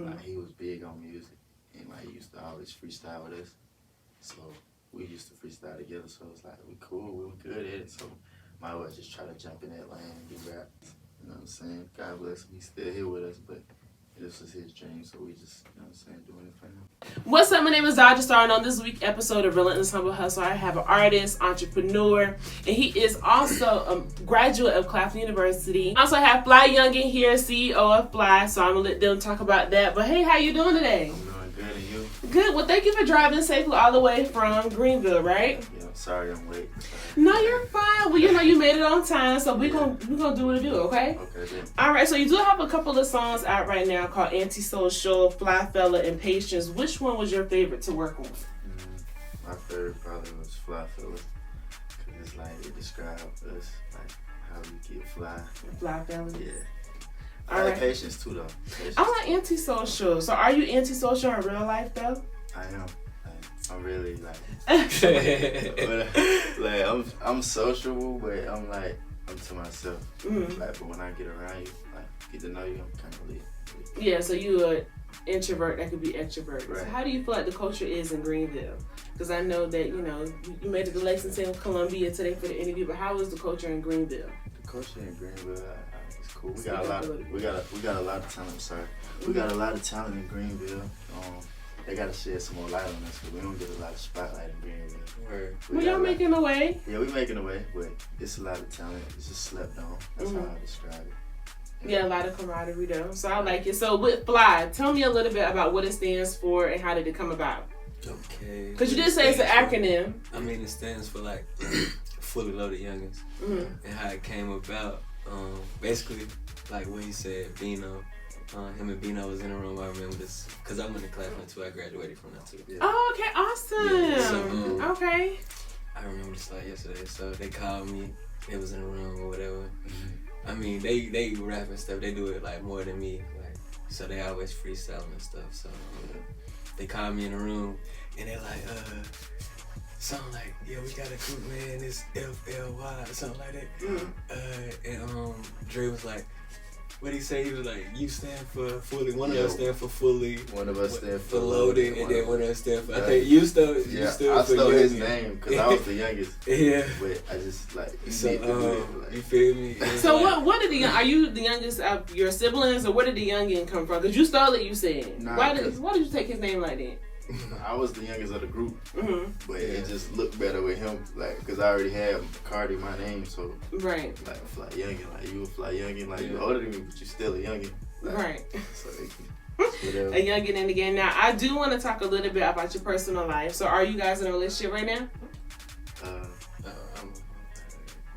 Like, he was big on music, and like he used to always freestyle with us. So we used to freestyle together. So it's like we cool, we were good at it. So might well just try to jump in that lane and do rap. You know what I'm saying? God bless him. He's still here with us, but this was his dream, so we just, you know what I'm saying, doing it for him. What's up? My name is Dodger Star, and on this week's episode of Relentless Humble Hustle, I have an artist, entrepreneur, and he is also a graduate of Claflin University. I also have F.L.Y Youngan here, CEO of F.L.Y, so I'm going to let them talk about that. But hey, how you doing today? I'm doing good, and you? Good. Well, thank you for driving safely all the way from Greenville, right? Yeah, sorry I'm late. No, you're fine. Well, you know you made it on time, so we're gonna do what it do, okay? Okay, then. All right, so you do have a couple of songs out right now called Antisocial, F.L.Y, and Patience. Which one was your favorite to work on? My favorite probably was F.L.Y, because it's like it describes us, like how we get fly. F.L.Y. Yeah. All I like right. Patience too, though. Patience. I like Antisocial. So are you antisocial in real life, though? I am. I'm really like, like I'm sociable, but I'm to myself. Like, but when I get around you, like get to know you, I'm kind of lit. Yeah, so you an introvert that could be extrovert. Right. So how do you feel like the culture is in Greenville? Because I know that you made it to Lexington, Columbia today for the interview, but how is the culture in Greenville? The culture in Greenville, it's cool. We got a lot of talent. Sorry, we got a lot of talent in Greenville. They gotta shed some more light on us because we don't get a lot of spotlight in Greenville. Well, y'all making a way. Yeah, we making a way, but it's a lot of talent. It's just slept on. That's how I describe it. Yeah, a lot of camaraderie though. So I like it. So with F.L.Y, tell me a little bit about what it stands for and how did it come about? Okay. Because you did say it's an acronym. I mean, it stands for like Fully Loaded Youngins. And how it came about, basically, like what he said, Bino. Him and Bino was in the room. I remember this because I went to Claflin too. I graduated from that too. Yeah. Oh, okay, awesome. Yeah, so, okay. I remember this like yesterday. So they called me. They was in the room or whatever. I mean, they rap and stuff. They do it like more than me. Like, so they always freestyling and stuff. So they called me in the room and they're like, something like, yeah, we got a group, man. It's F.L.Y. something like that. And Dre was like. What he say? He was like, "You stand for fully. One of us stand for fully. One of us stand for loaded, and then one of us stand for." I think you stood. Yeah, I stole his name because I was the youngest. Yeah, but I just like so, need to do it. Like, you feel me? So what did are you the youngest of your siblings, or where did the youngin come from? Because you stole it. You said. Nah, why did you take his name like that? I was the youngest of the group, but it just looked better with him, like, because I already had Karti, my name, so right, like F.L.Y Youngan, like you a F.L.Y Youngan, like you older than me, but you still a youngin, like, right? So a youngin in the game. Now, I do want to talk a little bit about your personal life. So, are you guys in a relationship right now?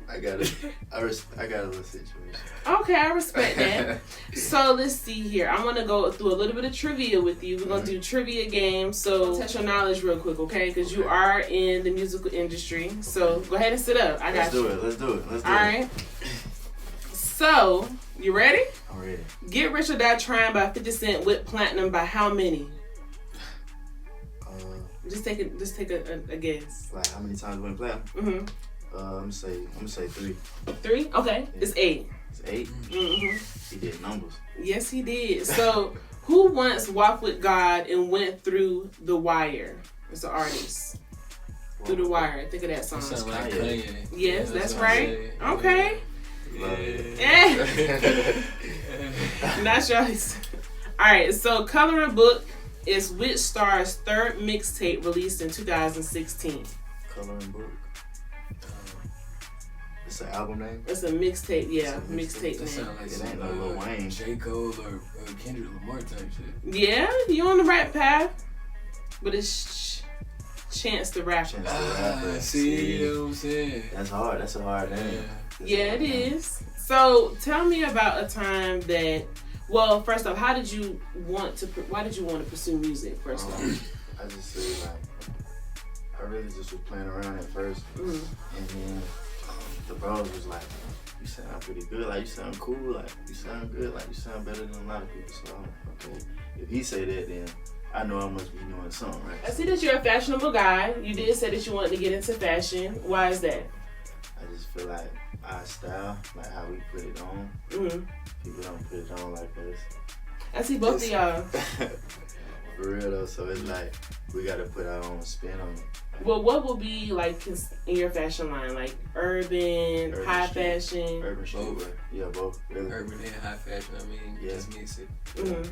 I got a little situation. Okay, I respect that. So let's see here. I want to go through a little bit of trivia with you. We're going to do trivia games. So test your knowledge real quick, okay? Because you are in the musical industry. So go ahead and sit up. I got you. Let's do it. All right. So, you ready? I'm ready. Get Rich or Die Trying by 50 Cent with Platinum by how many? Just take a guess. Like how many times went platinum? I'm gonna say 3. 3? Okay. Yeah. It's 8. It's 8? He did numbers. Yes, he did. So, who once walked with God and went through the wire? It's an artist. Through the Wire. Think of that song. Like Kanye. Yes, that's right. Okay. Yeah. Not yours. Alright, so Coloring Book is which star's third mixtape released in 2016? Coloring Book. It's an album name? It's a mixtape, yeah. Mixtape name. Sound like it ain't no Lil Wayne. J. Cole or Kendrick Lamar type shit. Yeah, you on the right path. But it's Chance the Rapper. See, you know what I'm saying? That's hard. That's a hard name. Yeah, it is. So tell me about a time that, well, first off, why did you want to pursue music, first off? I just say, like, I really just was playing around at first. And then the bros was like, you sound pretty good, like you sound cool, like you sound good, like you sound better than a lot of people. So I'm like, okay, if he say that, then I know I must be doing something right. I see that you're a fashionable guy. You did say that you wanted to get into fashion. Why is that? I just feel like our style, like how we put it on, people don't put it on like us. I see both of y'all. For real though, so it's like we gotta put our own spin on it. Well, what will be like in your fashion line? Like urban high fashion? Urban streetwear. Yeah, both. Really. Urban and high fashion, I mean, just mix it. Mm-hmm.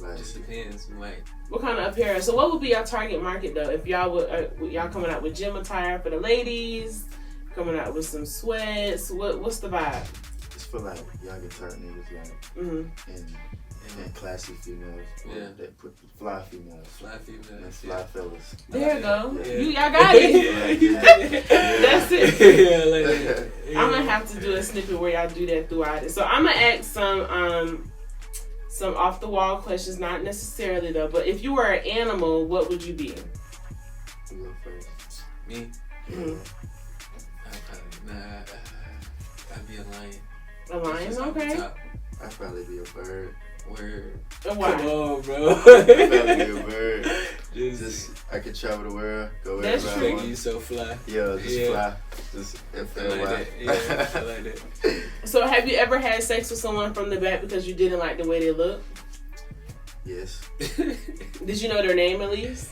Yeah, like, just depends. Like, what kind of apparel? So what would be your target market though? If y'all would y'all coming out with gym attire for the ladies, coming out with some sweats, what's the vibe? It's for like younger turn niggas, like, and classy females. Yeah. That put fly females. Fly females. And fly fellas. There you go. Yeah. Y'all got it. Yeah. That's it. Yeah, I like that. Yeah. I'm gonna have to do a snippet where y'all do that throughout it. So I'm gonna ask some off the wall questions, not necessarily though, but if you were an animal, what would you be? You go first. Me? Mm-hmm. I'd be a lion. A lion, okay. I'd probably be a bird. Word. Why? Come on, bro. I'd probably be a bird. Just I could travel the world, go wherever That's I true. want. You so fly. Yeah, just fly. Just I F.L.Y. like that. Yeah, I like that. So have you ever had sex with someone from the back because you didn't like the way they looked? Yes. Did you know their name at least?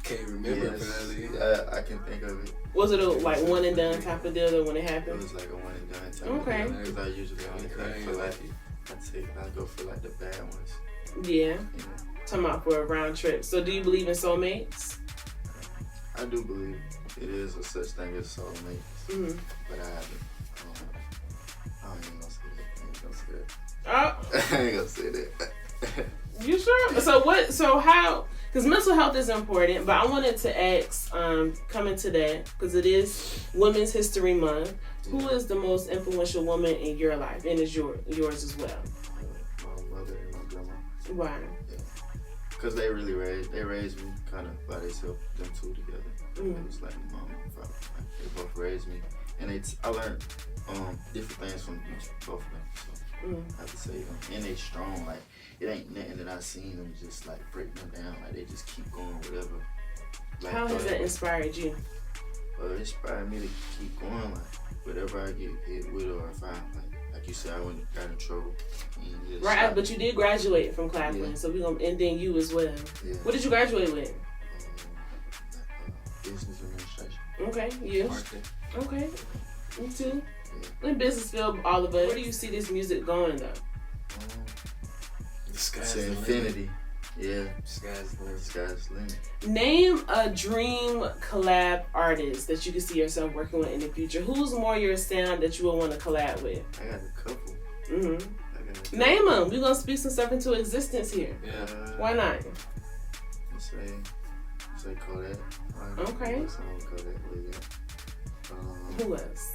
Can't remember, Yes. probably. I can think of it. Was it a like one and done type of deal when it It happened? was like a one and done type Okay. of thing. Because I usually only think for like, I go for like the bad ones. Yeah. You know? Talking about for a round trip. So do you believe in soulmates? I do believe it is a such thing as soulmates, Mm-hmm. but I haven't. I ain't gonna say that. Oh, I ain't gonna say that. you sure? So how? Because mental health is important, but I wanted to ask, coming to that, because it is Women's History Month. Who is the most influential woman in your life, and is yours as well? My mother and my grandma. Why? Because they really raised me kind of by themselves, them two together. Mm. It was like mom and father. Like, they both raised me. And I learned different things from both of them. So I have to say them. And they strong. Like, it ain't nothing that I seen them just like break them down. Like, they just keep going, whatever. Like, How has that inspired you? It inspired me to keep going. Like, whatever I get hit with, or if I, like you said, I got in trouble. And just Right, but you did graduate from Claflin, so we're gonna, and then you as well. Yeah. What did you graduate with? Business administration. Okay, you. Marketing. Okay, me too. Yeah. In business field, all of us. Where do you see this music going though? The sky's It's the infinity. Yeah. Sky's the limit. Sky's the limit. Name a dream collab artist that you can see yourself working with in the future. Who's more your sound that you would want to collab with? I got a couple. Mm-hmm. Name them. We're gonna speak some stuff into existence here. Yeah. Why not? Say Kodak. Okay. Kodak. Who else?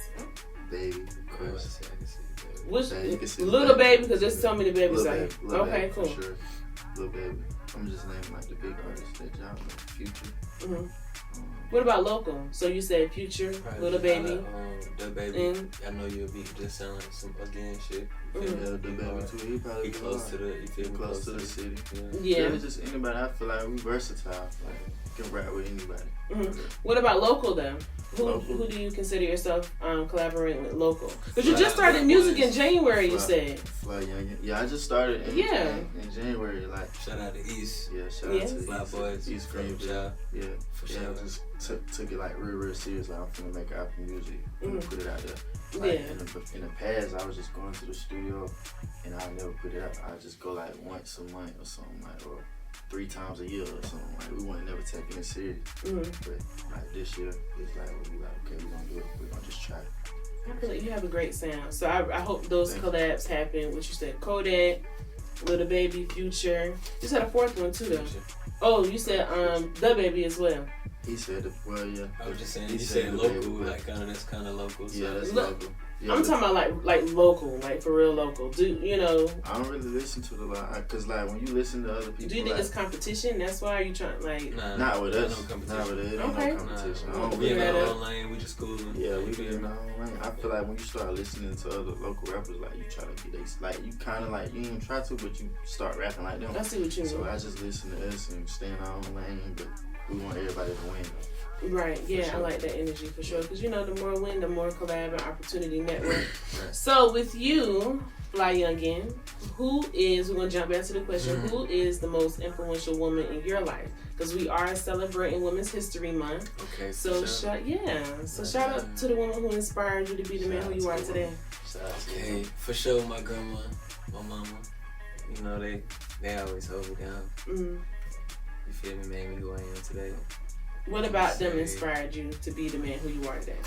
Baby, of course. I can see that. Which Yeah, you can see Little Baby. Baby? Because there's so many babies Lil out here. Baby, Lil Okay, Baby, cool. For sure. Lil Baby. I'm just naming like the big artists that y'all know. Future. Mm-hmm. What about local? So you said Future, Probably Little Baby, the Baby. and I know you'll be just sound like some again shit. Yeah, the Baby too. He probably He close to the. You feel me? close to the city. yeah. It's just anybody. I feel like we versatile. Like can rap with anybody. Mm-hmm. What about local then? Local. Who do you consider yourself collaborating with local? Because you Fly, just started Fly music Boys. in January, you Fly. said. F.L.Y. Youngan. Yeah, I just started in, Yeah. in January. Like, Shout out to East. yeah, shout Yes. out to Fly Boys. East From Greenville. y'all. Yeah, For yeah. sure. Just took it like real serious. Like I'm finna make Apple music. Mhm. Put it out there. Yeah. Like, in the past, I was just going to the studio and I never put it out. I just go like once a month or something, like, or 3 times a year or something. Like we weren't never taking it serious. Mm-hmm. But like this year, it's like we like, okay, we're gonna do it. We're gonna just try it. I feel like you have a great sound. So I hope those Thank you. collabs happen. What you said, Kodak, Little Baby, Future. You said a fourth one too, though. Oh, you said The Baby as well. He said, well, yeah. I was just saying, He you said said the local, Baby, like that's kind of local. So. Yeah, that's Look, local. Yeah, I'm but talking about like local, like for real local. Do you know? I don't really listen to the lot, cause like when you listen to other people, Do you think like, it's competition? That's why you trying like. not with us. No competition. Not with us. Ain't Okay. no competition. I Nah, don't We in Yeah. our own lane. We just cool. Yeah, we be in our own lane. I feel like when you start listening to other local rappers, like you try to be like you kind of like you don't even try to, but you start rapping like them. I see what you mean. So I just listen to us and stay in our own lane, but we want everybody to win. Right, yeah, sure. I like that energy for sure. Because you know, the more win, the more collab and opportunity network. Right. So with you, F.L.Y. Youngan, we're going to jump back to the question, who is the most influential woman in your life? Because we are celebrating Women's History Month. Okay. So, shout out to the woman who inspired you to be the man who you are today. Okay, for sure, my grandma, my mama. You know, they always hold me down. Mm-hmm. You feel me? Made me who I am today. What about them inspired you to be the man who you are today?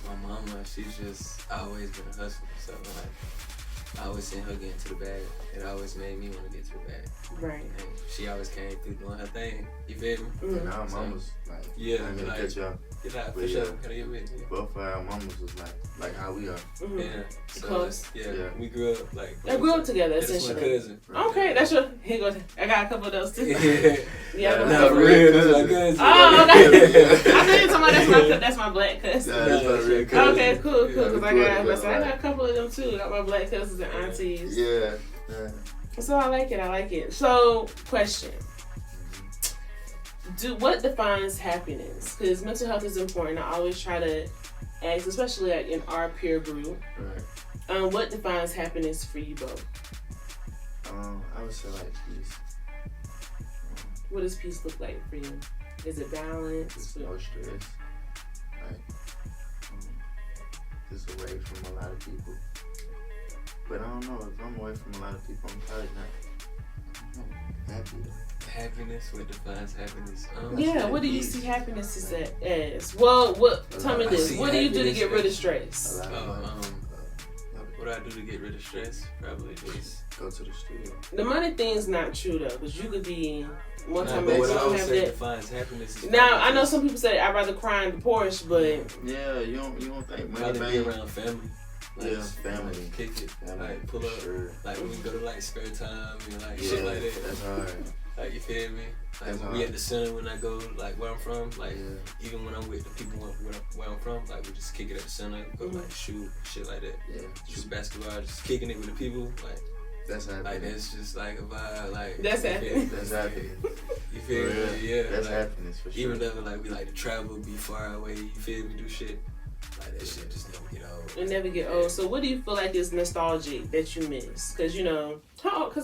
My mama, she's just always been a hustler. So, like, I always seen her get into the bag. It always made me want to get to the bag. Right. And she always came through doing her thing. You feel me? Mm-hmm. And our mamas, like, yeah, I mean, like, catch y'all. Yeah, for But sure. yeah. Can I get with you? Both of our mamas was like how we are. Mm-hmm. Yeah. So, Close. yeah, we grew up like. They grew up together, That's my essentially. cousin. Okay, that's your. Here goes. I got a couple of those too. Yeah, I not got real. That's my cousin. Oh, okay. I think somebody that's my black cousin. Yeah, that's my real cousin. Okay, cool. Because Yeah, I got a couple of them too. I got my black cousins and aunties. Yeah. So I like it. So, question. What defines happiness? Because mental health is important. I always try to ask, especially like in our peer group. Right. What defines happiness for you both? I would say like peace. What does peace look like for you? Is it balance? Just no stress. Like, just away from a lot of people. But I don't know, if I'm away from a lot of people, I'm probably not happy. Happiness, what defines happiness? Yeah, what do you see happiness as? Well, tell me this. What do you do to get rid of stress? What do I do to get rid of stress? Probably just go to the studio. The money thing's not true though, because you could be one time but you what I don't would have say that. defines happiness is Now I know some people say I'd rather cry in the Porsche, but yeah, you don't think money probably be bang? around family. Like, Yeah, family. Like, kick it, Family, like pull up, sure. like when we go to like spare time and like Yeah, shit like that. that's hard. Like you feel me? Like That's when we hard. at the center when I go like where I'm from, like Yeah. even when I'm with the people where I'm from, like we just kick it at the center, go like shoot, shit like that. Yeah, Shoot basketball, just kicking it with the people, that's happening. like that's just like a vibe, like That's you happening. feel me? That's happening. You feel For me? Yeah, That's like, happiness for sure. even though like we like to travel, be far away, you feel me? Do shit like that shit just never get old. it never get old. So what do you feel like is nostalgic that you miss? Because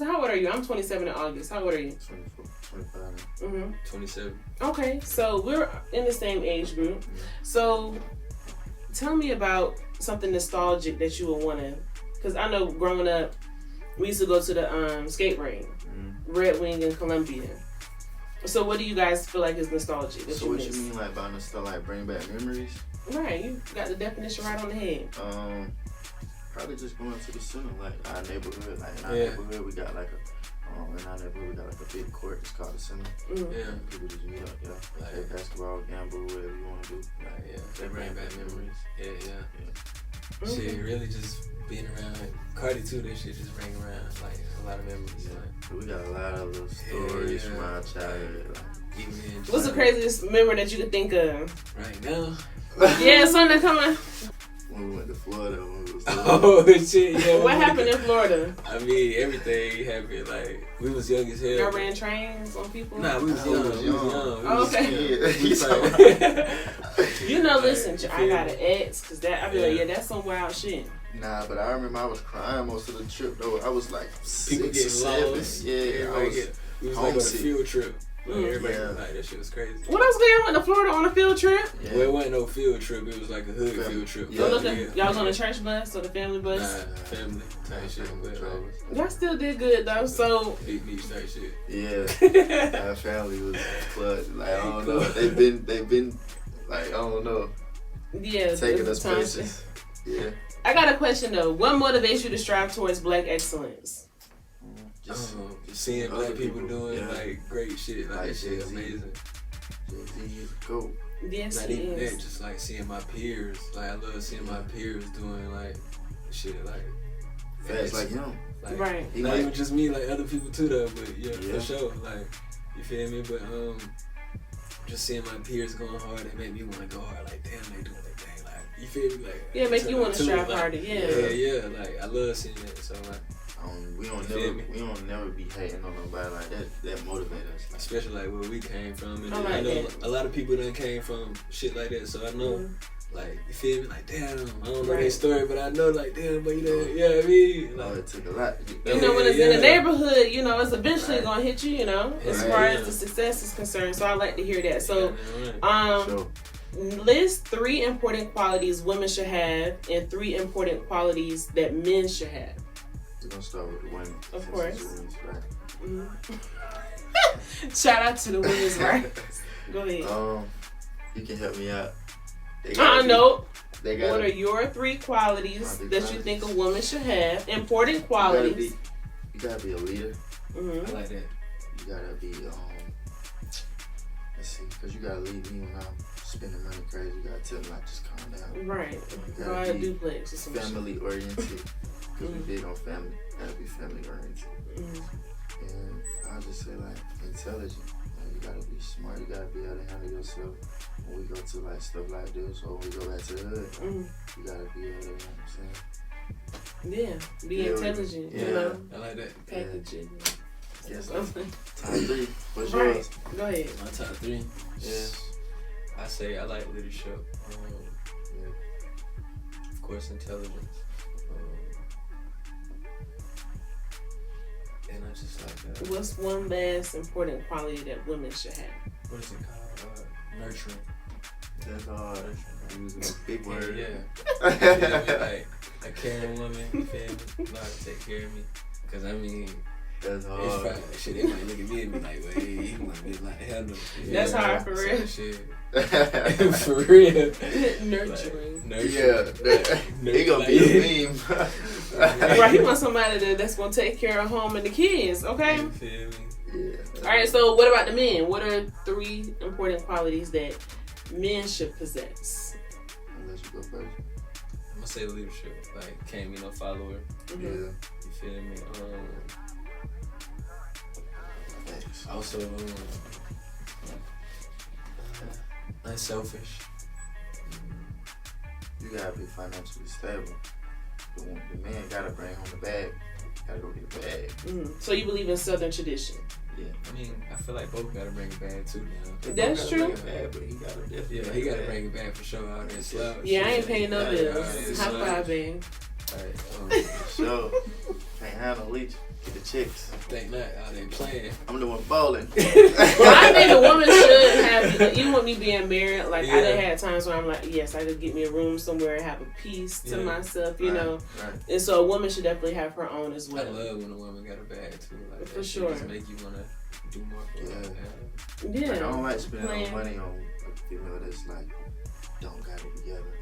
how old are you? I'm 27 in August. How old are you? 24, 25. Mm-hmm. 27. Okay, so we're in the same age group. So tell me about something nostalgic that you would want to, because I know growing up, we used to go to the skate ring, Red Wing in Columbia. So what do you guys feel like is nostalgic that So you what miss? you mean like by nostalgia, like bring back memories? Right, you got the definition right on the head. Probably just going to the center, like our neighborhood. Like in our neighborhood, we got like a big court. It's called the center. Mm-hmm. Yeah. And people just meet up, like play basketball, gamble, whatever you want to do. Like, yeah, they bring back memories. Yeah. Okay. Shit, really just being around Karti too, that shit just bring around like a lot of memories. Yeah. Like, We got a lot of little stories from our childhood. Like, even What's the craziest memory that you could think of? right now? Yeah, something coming. when we went to Florida, when we was Oh shit, yeah. What happened in Florida? I mean, everything happened. Like we was young as hell. Y'all ran trains on people? Nah, we was young. We was young. Oh, okay. He's so You know, Like, listen, you I feel got me? an ex, because that, I be like, yeah, that's some wild shit. Nah, but I remember I was crying most of the trip though. I was like People 6 or getting 7. lost. Yeah, I Everybody was. we was like on a homesick. field trip. Like, everybody Yeah. like that shit was crazy. What else y'all went to Florida on a field trip? Yeah. Well, it wasn't no field trip. It was like a hood Family. field trip. Yeah. So look at, y'all was on the church bus or the family Nah, bus? family type shit. But, like, Y'all still did good though, so. big beach type shit. Yeah, our family was flooded. Like I don't know, they've been like I don't know, Yeah, taking the us time places. Yeah, I got a question though. What motivates you to strive towards black excellence? just Seeing other black people doing yeah. like great shit, like that shit Jay-Z. amazing. Jay-Z is a GOAT. Yes, Not it even is. that, just like seeing my peers. Like I love seeing my peers doing like shit like Fast like him. like, Right. He Not like- even just me, like other people too though, but yeah, Yeah. for sure. Like you feel me? But just seeing my peers going hard, it made me want to go hard. Like damn, they doing their thing. Like you feel me? Like Yeah, make you want to too, strive like, harder. Yeah. Yeah. Like I love seeing that. So like, We don't You feel me? never be hating on nobody like that. That motivate us. Like, especially like where we came from, and I like I know that. a lot of people done came from shit like that. So I know Like, you feel me? Like, damn, I don't know their story, but I know, like, damn, but you know what I mean? Like, it took a lot. You know, when it's in the neighborhood, you know, it's eventually gonna hit you, you know, as far as the success is concerned. So I like to hear that. So, list 3 important qualities women should have and 3 important qualities that men should have. We're gonna start with the women. Of course. Women's right. Shout out to the women's rights. Go ahead. You can help me out. No. What are your 3 qualities that you think a woman should have? Important qualities. You gotta be a leader. Mm-hmm. I like that. You gotta be, let's see, because you gotta lead me when I'm spending money crazy. You gotta tell me, like, just calm down. Right. You Buy a duplex or some family oriented. Because we big on family. You gotta be family oriented. And I'll just say, like, intelligent. You gotta be smart. You gotta be able to handle yourself. When we go to like stuff like this, or when we go back to the hood, you gotta be able to, you know what I'm saying? Yeah, be intelligent, you know. I like that. Packaging. Yes, top 3. What's yours? Go ahead. My top 3. Yeah. I say I like leadership. Of course, intelligence. And I just like that. What's one last important quality that women should have? What is it called? Nurturing. That's hard. Using a big word. Yeah. Like a caring woman, you feel me? Know how to take care of me. Because I mean, that's hard. It's probably, shit, they might look at me and be like, well, he might be like, hell no. That's hard for real. Shit. For real. Nurturing. He gonna be a meme. Right, he wants somebody that's gonna take care of home and the kids, okay? You feel me? Yeah. Alright, so what about the men? What are 3 important qualities that men should possess? I'll let you go first. I'm gonna say leadership. Like, can't be no follower. Yeah. You feel me? Also, unselfish. You gotta be financially stable. The man gotta bring home the bag. Gotta go get the bag. So you believe in Southern tradition? Yeah. I mean, I feel like both gotta bring it back too now. That's true. But he gotta definitely. He gotta bring it back for sure out there slouch. Yeah, I ain't paying no bills. High five, babe. Alright, sure. Can't handle leech. Get the chicks. I think not. Out there playing. I'm the one bowling. Well, I think a woman should have, even with me being married, like I done had times where I'm like, yes, I could get me a room somewhere and have a peace to myself, you know. Right. And so a woman should definitely have her own as well. I love when a woman got a bag too. Like, for sure. Just make you wanna do more for her. Yeah. Like, I don't like spending money on a female that's like don't got it together.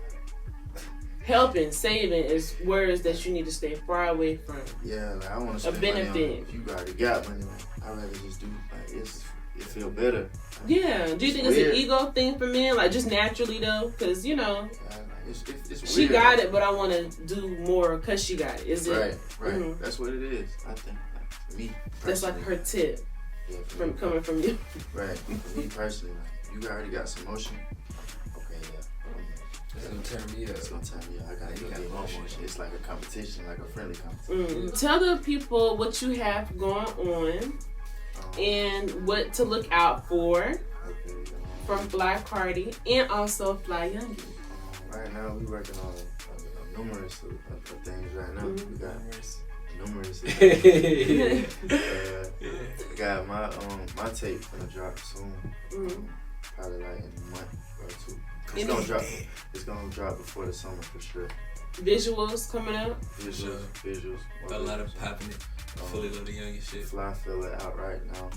Helping, saving is words that you need to stay far away from. Yeah, like I want to spend a benefit. Money on, if you already got money, like I'd rather just do like it feel better. Yeah. Do you think it's an ego thing for men, like just naturally though? Because you know, it's she weird. Got it, but I want to do more because she got it. Is it? Right. Mm-hmm. That's what it is. I think for me. That's like her tip. Yeah, from coming from you. Right. For me personally, like, you already got some motion. It's gonna turn me up. It's gonna turn me up. I gotta get more motion. It's like a competition, like a friendly competition. Tell the people what you have going on and what to look out for from F.L.Y Karti and also F.L.Y Youngan. Right now, we're working on numerous things right now. We got numerous. I got my tape gonna drop soon. Probably like in a month or 2. It's gonna drop before the summer for sure. Visuals coming out? Visuals. A lot of popping it. Fully love the youngest shit. F.L.Y out right now.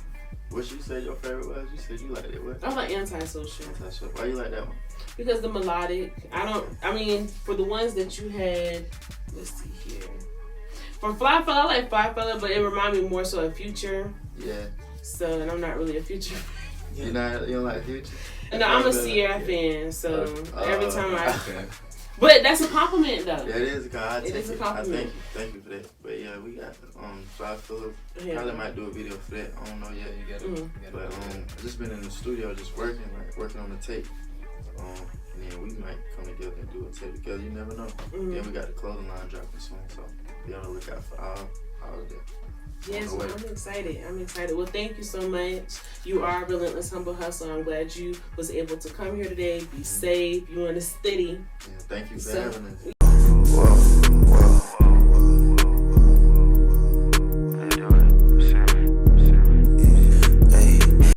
What you said your favorite was? You said you liked it. What? I like antisocial. Why you like that one? Because the melodic. I mean, for the ones that you had, let's see here. For F.L.Y, I like F.L.Y, but it reminded me more so of Future. Yeah. So, and I'm not really a Future. You don't like Future? No, I'm a Sierra fan, so every time But that's a compliment, though. Yeah, it is a compliment. It is a compliment. Thank you for that. But yeah, we got F.L.Y Phillip. Probably might do a video for that. I don't know yet. You gotta but I just been in the studio, just working on the tape. And then we might come together and do a tape together. You never know. Then we got the clothing line dropping soon, so be on the lookout for all of that. Yes, on the well, way. I'm excited. I'm excited. Well, thank you so much. You are a relentless humble hustler. I'm glad you was able to come here today. Be safe. You in a steady. Yeah, thank you for So- having us.